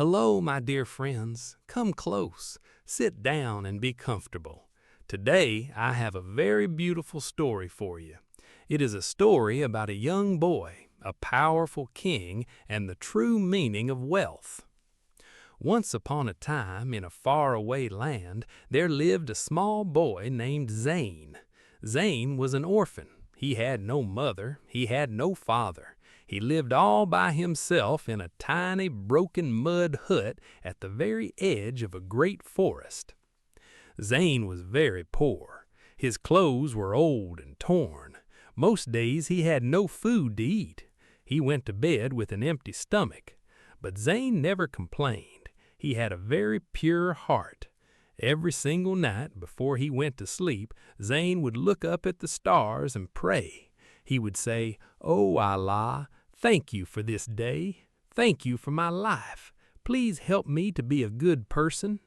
Hello, my dear friends. Come close, sit down and be comfortable. Today, I have a very beautiful story for you. It is a story about a young boy, a powerful king, and the true meaning of wealth. Once upon a time, in a faraway land, there lived a small boy named Zane. Zane was an orphan. He had no mother, he had no father. He lived all by himself in a tiny, broken mud hut at the very edge of a great forest. Zane was very poor. His clothes were old and torn. Most days he had no food to eat. He went to bed with an empty stomach. But Zane never complained. He had a very pure heart. Every single night before he went to sleep, Zane would look up at the stars and pray. He would say, "Oh Allah, thank you for this day. Thank you for my life. Please help me to be a good person."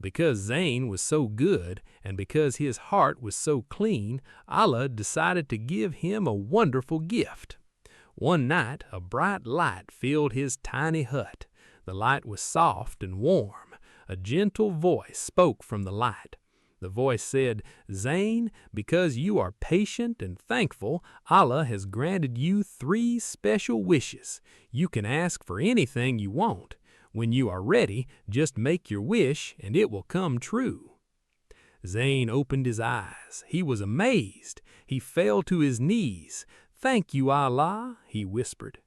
Because Zane was so good and because his heart was so clean, Allah decided to give him a wonderful gift. One night, a bright light filled his tiny hut. The light was soft and warm. A gentle voice spoke from the light. The voice said, "Zane, because you are patient and thankful, Allah has granted you 3 special wishes. You can ask for anything you want. When you are ready, just make your wish and it will come true." Zane opened his eyes. He was amazed. He fell to his knees. "Thank you, Allah," he whispered.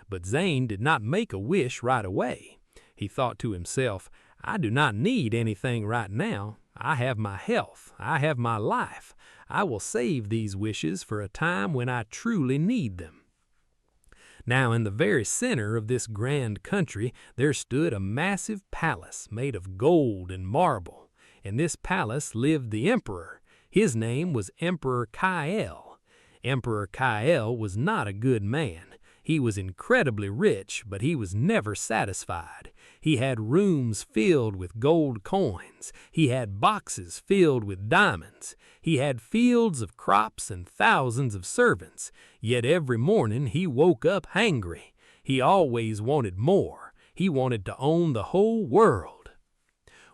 But Zane did not make a wish right away. He thought to himself, "I do not need anything right now. I have my health. I have my life. I will save these wishes for a time when I truly need them." Now, in the very center of this grand country, there stood a massive palace made of gold and marble. In this palace lived the emperor. His name was Emperor Kael. Emperor Kael was not a good man. He was incredibly rich, but he was never satisfied. He had rooms filled with gold coins. He had boxes filled with diamonds. He had fields of crops and thousands of servants. Yet every morning he woke up hangry. He always wanted more. He wanted to own the whole world.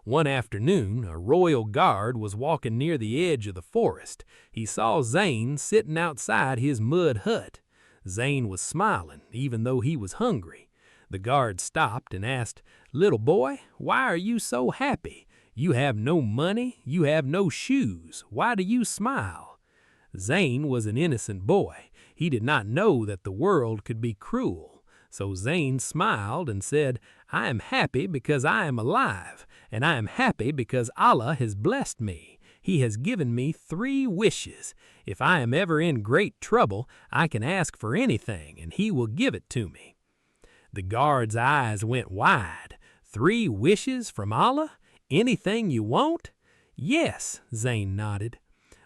One afternoon, a royal guard was walking near the edge of the forest. He saw Zane sitting outside his mud hut. Zane was smiling, even though he was hungry. The guard stopped and asked, "Little boy, why are you so happy? You have no money, you have no shoes. Why do you smile?" Zane was an innocent boy. He did not know that the world could be cruel. So Zane smiled and said, "I am happy because I am alive, and I am happy because Allah has blessed me. He has given me 3 wishes. If I am ever in great trouble, I can ask for anything, and he will give it to me." The guard's eyes went wide. 3 wishes from Allah? Anything you want? "Yes," Zane nodded.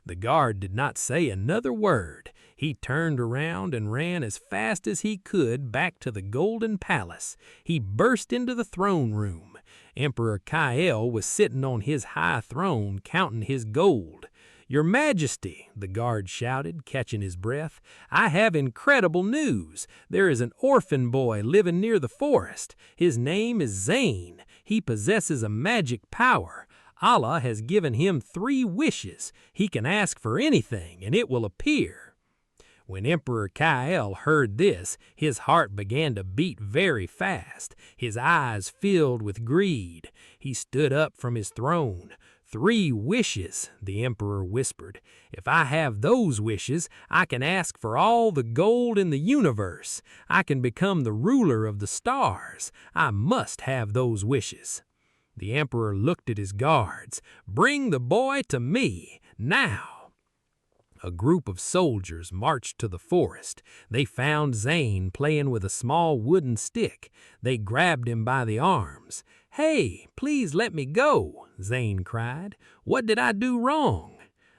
The guard did not say another word. He turned around and ran as fast as he could back to the golden palace. He burst into the throne room. Emperor Kael was sitting on his high throne counting his gold. "Your Majesty," the guard shouted, catching his breath, "I have incredible news. There is an orphan boy living near the forest. His name is Zane. He possesses a magic power. Allah has given him 3 wishes. He can ask for anything, and it will appear." When Emperor Kael heard this, his heart began to beat very fast. His eyes filled with greed. He stood up from his throne. 3 wishes, the emperor whispered. "If I have those wishes, I can ask for all the gold in the universe. I can become the ruler of the stars. I must have those wishes." The emperor looked at his guards. "Bring the boy to me, now." A group of soldiers marched to the forest. They found Zane playing with a small wooden stick. They grabbed him by the arms. "Hey, please let me go," Zane cried. "What did I do wrong?"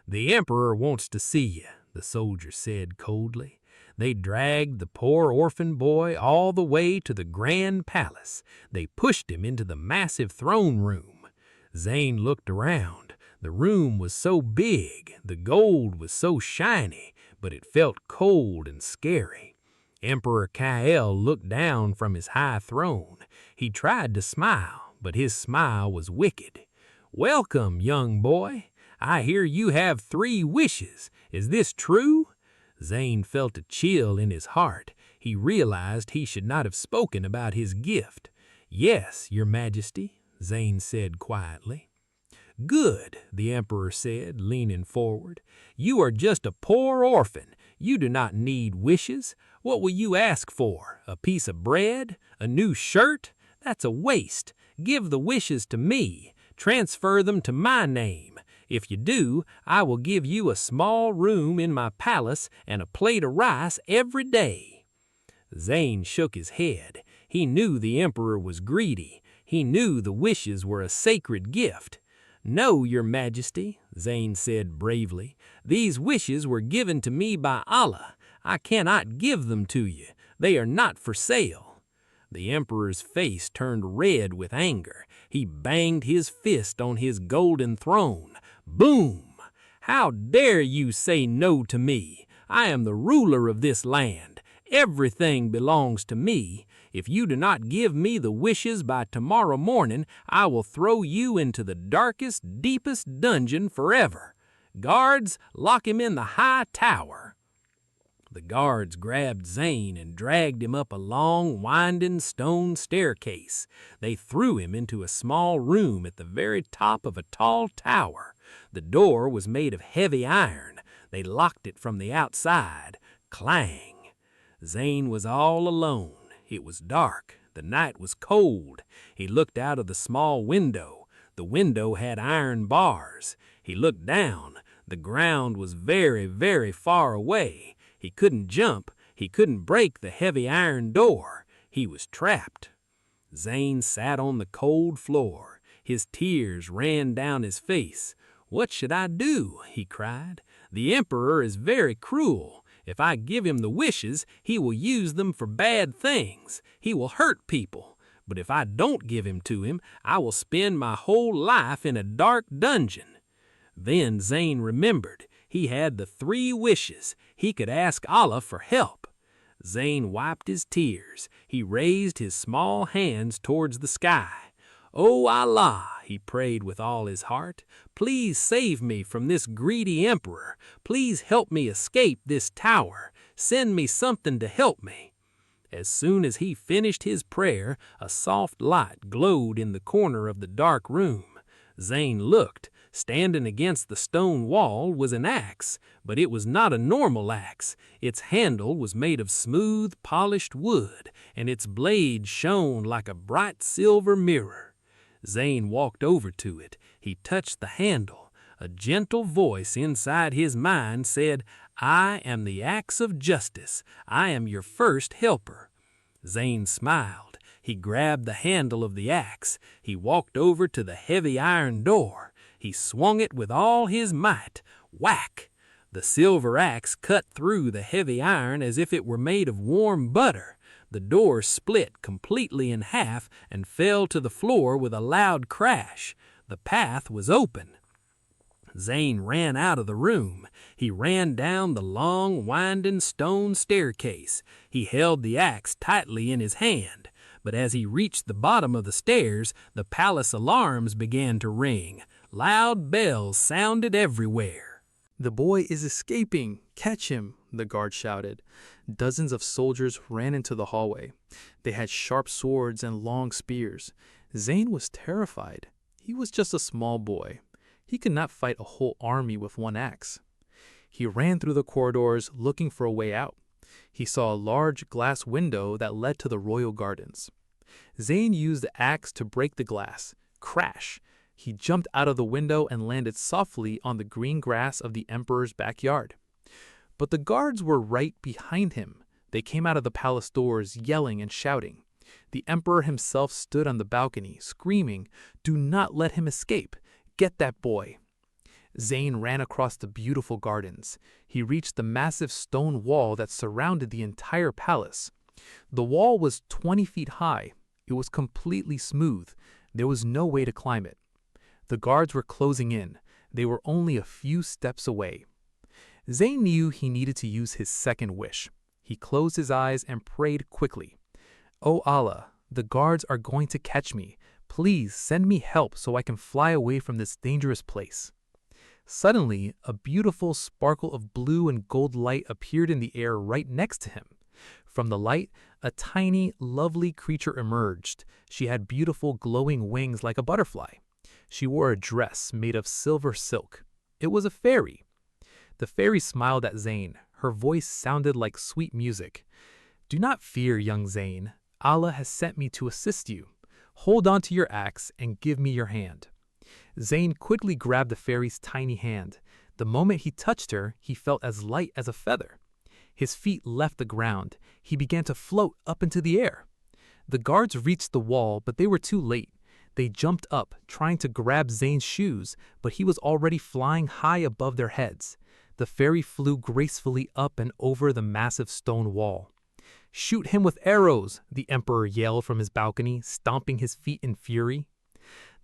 "The emperor wants to see you," the soldier said coldly. They dragged the poor orphan boy all the way to the grand palace. They pushed him into the massive throne room. Zane looked around. The room was so big, the gold was so shiny, but it felt cold and scary. Emperor Kael looked down from his high throne. He tried to smile, but his smile was wicked. "Welcome, young boy. I hear you have 3 wishes. Is this true?" Zane felt a chill in his heart. He realized he should not have spoken about his gift. "Yes, Your Majesty," Zane said quietly. "Good," the Emperor said, leaning forward. "You are just a poor orphan. You do not need wishes. What will you ask for? A piece of bread? A new shirt? That's a waste. Give the wishes to me. Transfer them to my name. If you do, I will give you a small room in my palace and a plate of rice every day." Zane shook his head. He knew the Emperor was greedy. He knew the wishes were a sacred gift. "No, Your Majesty," Zane said bravely. "These wishes were given to me by Allah. I cannot give them to you. They are not for sale." The Emperor's face turned red with anger. He banged his fist on his golden throne. Boom! "How dare you say no to me? I am the ruler of this land. Everything belongs to me. If you do not give me the wishes by tomorrow morning, I will throw you into the darkest, deepest dungeon forever. Guards, lock him in the high tower." The guards grabbed Zane and dragged him up a long, winding stone staircase. They threw him into a small room at the very top of a tall tower. The door was made of heavy iron. They locked it from the outside. Clang! Zane was all alone. It was dark. The night was cold. He looked out of the small window. The window had iron bars. He looked down. The ground was very, very far away. He couldn't jump. He couldn't break the heavy iron door. He was trapped. Zane sat on the cold floor. His tears ran down his face. "What should I do?" he cried. "The Emperor is very cruel. If I give him the wishes, he will use them for bad things. He will hurt people. But if I don't give him to him, I will spend my whole life in a dark dungeon." Then Zane remembered. He had the 3 wishes. He could ask Allah for help. Zane wiped his tears. He raised his small hands towards the sky. "Oh Allah," he prayed with all his heart, "please save me from this greedy emperor. Please help me escape this tower. Send me something to help me." As soon as he finished his prayer, a soft light glowed in the corner of the dark room. Zane looked. Standing against the stone wall was an axe, but it was not a normal axe. Its handle was made of smooth, polished wood, and its blade shone like a bright silver mirror. Zane walked over to it. He touched the handle. A gentle voice inside his mind said, "I am the axe of justice. I am your first helper." Zane smiled. He grabbed the handle of the axe. He walked over to the heavy iron door. He swung it with all his might. Whack! The silver axe cut through the heavy iron as if it were made of warm butter. The door split completely in half and fell to the floor with a loud crash. The path was open. Zane ran out of the room. He ran down the long, winding stone staircase. He held the axe tightly in his hand. But as he reached the bottom of the stairs, the palace alarms began to ring. Loud bells sounded everywhere. "The boy is escaping! Catch him!" the guard shouted. Dozens of soldiers ran into the hallway. They had sharp swords and long spears. Zane was terrified. He was just a small boy. He could not fight a whole army with one axe. He ran through the corridors looking for a way out. He saw a large glass window that led to the royal gardens. Zane used the axe to break the glass. Crash! He jumped out of the window and landed softly on the green grass of the emperor's backyard. But the guards were right behind him. They came out of the palace doors yelling and shouting. The emperor himself stood on the balcony, screaming, "Do not let him escape! Get that boy!" Zane ran across the beautiful gardens. He reached the massive stone wall that surrounded the entire palace. The wall was 20 feet high. It was completely smooth. There was no way to climb it. The guards were closing in. They were only a few steps away. Zane knew he needed to use his second wish. He closed his eyes and prayed quickly. "O Allah, The guards are going to catch me. Please send me help so I can fly away from this dangerous place." Suddenly, a beautiful sparkle of blue and gold light appeared in the air right next to him. From the light, a tiny, lovely creature emerged. She had beautiful glowing wings like a butterfly. She wore a dress made of silver silk. It was a fairy. The fairy smiled at Zayn. Her voice sounded like sweet music. "Do not fear, young Zayn. Allah has sent me to assist you. Hold on to your axe and give me your hand." Zayn quickly grabbed the fairy's tiny hand. The moment he touched her, he felt as light as a feather. His feet left the ground. He began to float up into the air. The guards reached the wall, but they were too late. They jumped up, trying to grab Zayn's shoes, but he was already flying high above their heads. The fairy flew gracefully up and over the massive stone wall. "Shoot him with arrows!" the emperor yelled from his balcony, stomping his feet in fury.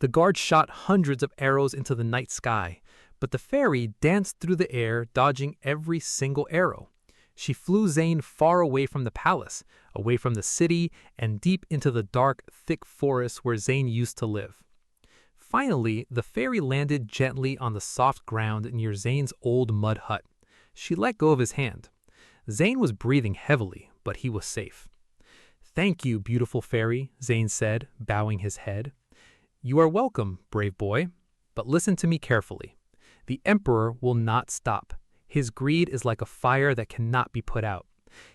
The guards shot hundreds of arrows into the night sky, but the fairy danced through the air, dodging every single arrow. She flew Zayn far away from the palace, away from the city, and deep into the dark, thick forest where Zayn used to live. Finally, the fairy landed gently on the soft ground near Zayn's old mud hut. She let go of his hand. Zayn was breathing heavily, but he was safe. "Thank you, beautiful fairy," Zayn said, bowing his head. "You are welcome, brave boy. But listen to me carefully. The emperor will not stop. His greed is like a fire that cannot be put out.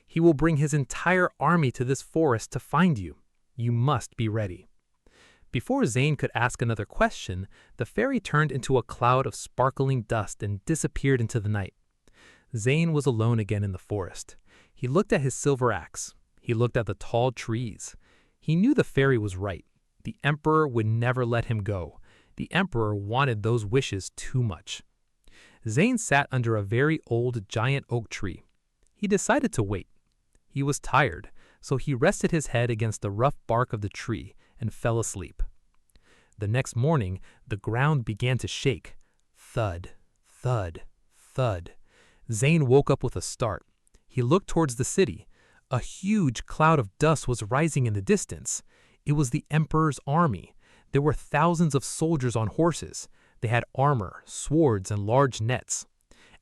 He will bring his entire army to this forest to find you. You must be ready." Before Zayn could ask another question, the fairy turned into a cloud of sparkling dust and disappeared into the night. Zayn was alone again in the forest. He looked at his silver axe. He looked at the tall trees. He knew the fairy was right. The emperor would never let him go. The emperor wanted those wishes too much. Zayn sat under a very old giant oak tree. He decided to wait. He was tired, so he rested his head against the rough bark of the tree and fell asleep. The next morning, the ground began to shake. Thud, thud, thud. Zayn woke up with a start. He looked towards the city. A huge cloud of dust was rising in the distance. It was the emperor's army. There were thousands of soldiers on horses. They had armor, swords, and large nets.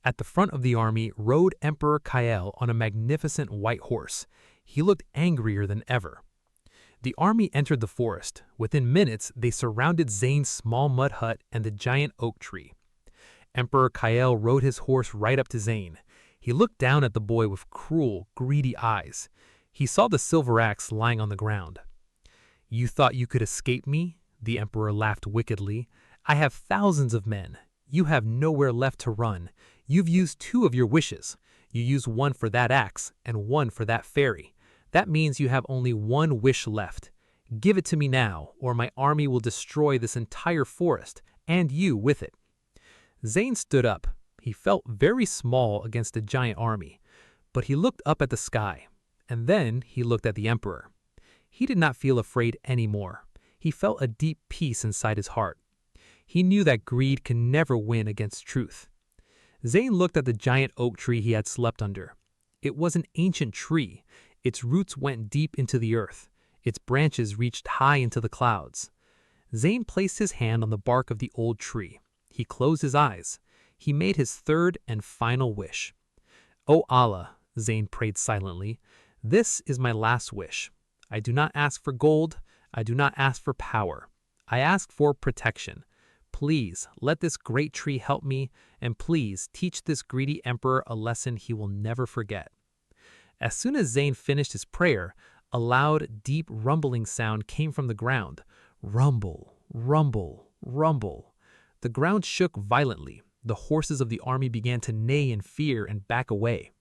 At the front of the army rode Emperor Kael on a magnificent white horse. He looked angrier than ever. The army entered the forest. Within minutes, they surrounded Zayn's small mud hut and the giant oak tree. Emperor Kael rode his horse right up to Zayn. He looked down at the boy with cruel, greedy eyes. He saw the silver axe lying on the ground. "You thought you could escape me?" The emperor laughed wickedly. "I have thousands of men. You have nowhere left to run. You've used 2 of your wishes. You used one for that axe and one for that fairy. That means you have only 1 wish left. Give it to me now, or my army will destroy this entire forest, and you with it." Zayn stood up. He felt very small against the giant army, but he looked up at the sky, and then he looked at the emperor. He did not feel afraid anymore. He felt a deep peace inside his heart. He knew that greed can never win against truth. Zayn looked at the giant oak tree he had slept under. It was an ancient tree. Its roots went deep into the earth. Its branches reached high into the clouds. Zayn placed his hand on the bark of the old tree. He closed his eyes. He made his 3rd and final wish. "O Allah," Zayn prayed silently, "this is my last wish. I do not ask for gold. I do not ask for power. I ask for protection. Please let this great tree help me, and please teach this greedy emperor a lesson he will never forget." As soon as Zayn finished his prayer, a loud, deep rumbling sound came from the ground. Rumble, rumble, rumble. The ground shook violently. The horses of the army began to neigh in fear and back away.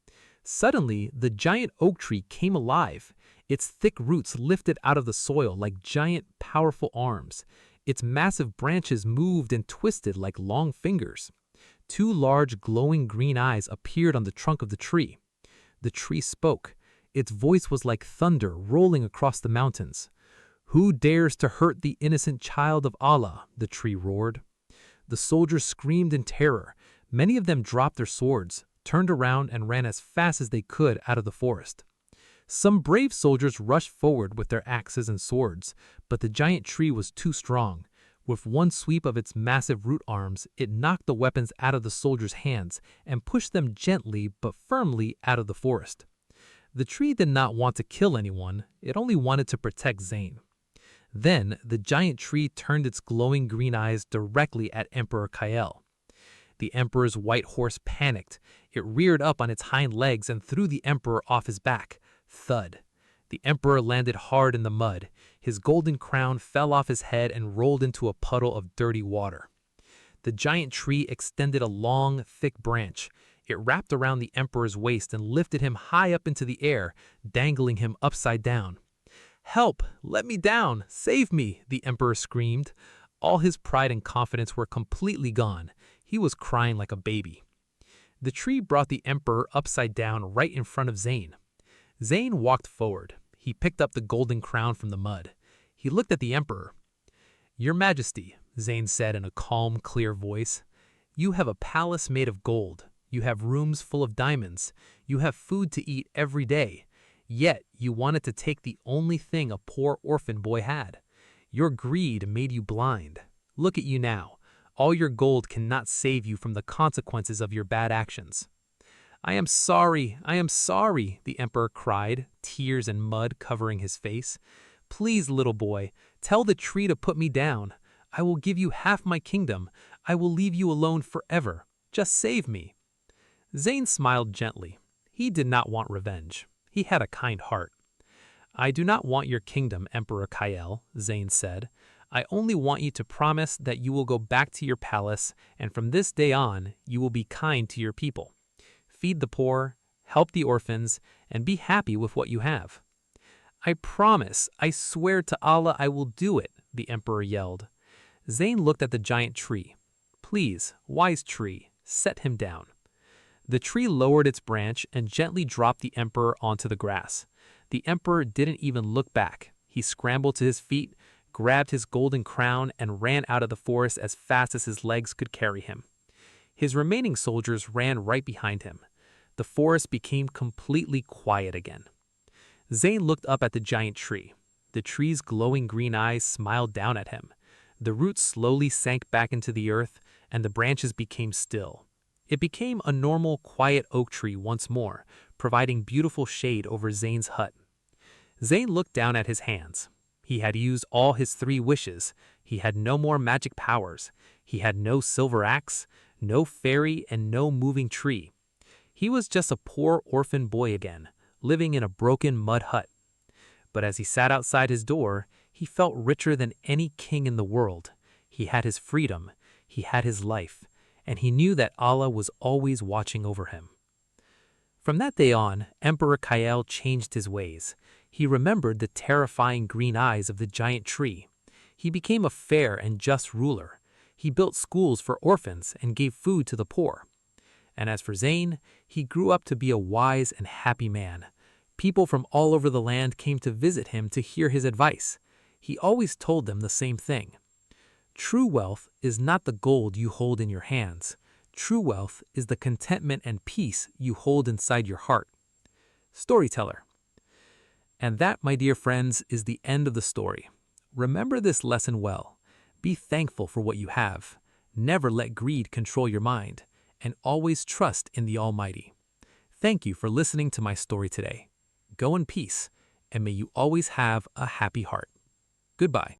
Suddenly, the giant oak tree came alive. Its thick roots lifted out of the soil like giant, powerful arms. Its massive branches moved and twisted like long fingers. 2 large, glowing green eyes appeared on the trunk of the tree. The tree spoke. Its voice was like thunder rolling across the mountains. "Who dares to hurt the innocent child of Allah?" the tree roared. The soldiers screamed in terror. Many of them dropped their swords, turned around, and ran as fast as they could out of the forest. Some brave soldiers rushed forward with their axes and swords, but the giant tree was too strong. With one sweep of its massive root arms, it knocked the weapons out of the soldiers' hands and pushed them gently but firmly out of the forest. The tree did not want to kill anyone, it only wanted to protect Zane. Then, the giant tree turned its glowing green eyes directly at Emperor Kael. The emperor's white horse panicked. It reared up on its hind legs and threw the emperor off his back. Thud. The emperor landed hard in the mud. His golden crown fell off his head and rolled into a puddle of dirty water. The giant tree extended a long, thick branch. It wrapped around the emperor's waist and lifted him high up into the air, dangling him upside down. "Help! Let me down! Save me!" the emperor screamed. All his pride and confidence were completely gone. He was crying like a baby. The tree brought the emperor upside down right in front of Zane. Zane walked forward. He picked up the golden crown from the mud. He looked at the emperor. "Your Majesty," Zane said in a calm, clear voice, "you have a palace made of gold. You have rooms full of diamonds. You have food to eat every day. Yet you wanted to take the only thing a poor orphan boy had. Your greed made you blind. Look at you now. All your gold cannot save you from the consequences of your bad actions." "I am sorry, the emperor cried, tears and mud covering his face. "Please, little boy, tell the tree to put me down. I will give you half my kingdom. I will leave you alone forever. Just save me." Zane smiled gently. He did not want revenge. He had a kind heart. "I do not want your kingdom, Emperor Kael," Zane said. "I only want you to promise that you will go back to your palace, and from this day on, you will be kind to your people. Feed the poor, help the orphans, and be happy with what you have." "I promise, I swear to Allah I will do it," the emperor yelled. Zane looked at the giant tree. "Please, wise tree, set him down." The tree lowered its branch and gently dropped the emperor onto the grass. The emperor didn't even look back. He scrambled to his feet, grabbed his golden crown, and ran out of the forest as fast as his legs could carry him. His remaining soldiers ran right behind him. The forest became completely quiet again. Zane looked up at the giant tree. The tree's glowing green eyes smiled down at him. The roots slowly sank back into the earth, and the branches became still. It became a normal, quiet oak tree once more, providing beautiful shade over Zane's hut. Zane looked down at his hands. He had used all his 3 wishes. He had no more magic powers. He had no silver axe, no fairy, and no moving tree. He was just a poor orphan boy again, living in a broken mud hut. But as he sat outside his door, he felt richer than any king in the world. He had his freedom, he had his life, and he knew that Allah was always watching over him. From that day on, Emperor Kael changed his ways. He remembered the terrifying green eyes of the giant tree. He became a fair and just ruler. He built schools for orphans and gave food to the poor. And as for Zane, he grew up to be a wise and happy man. People from all over the land came to visit him to hear his advice. He always told them the same thing. True wealth is not the gold you hold in your hands. True wealth is the contentment and peace you hold inside your heart. Storyteller. And that, my dear friends, is the end of the story. Remember this lesson well. Be thankful for what you have. Never let greed control your mind. And always trust in the Almighty. Thank you for listening to my story today. Go in peace, and may you always have a happy heart. Goodbye.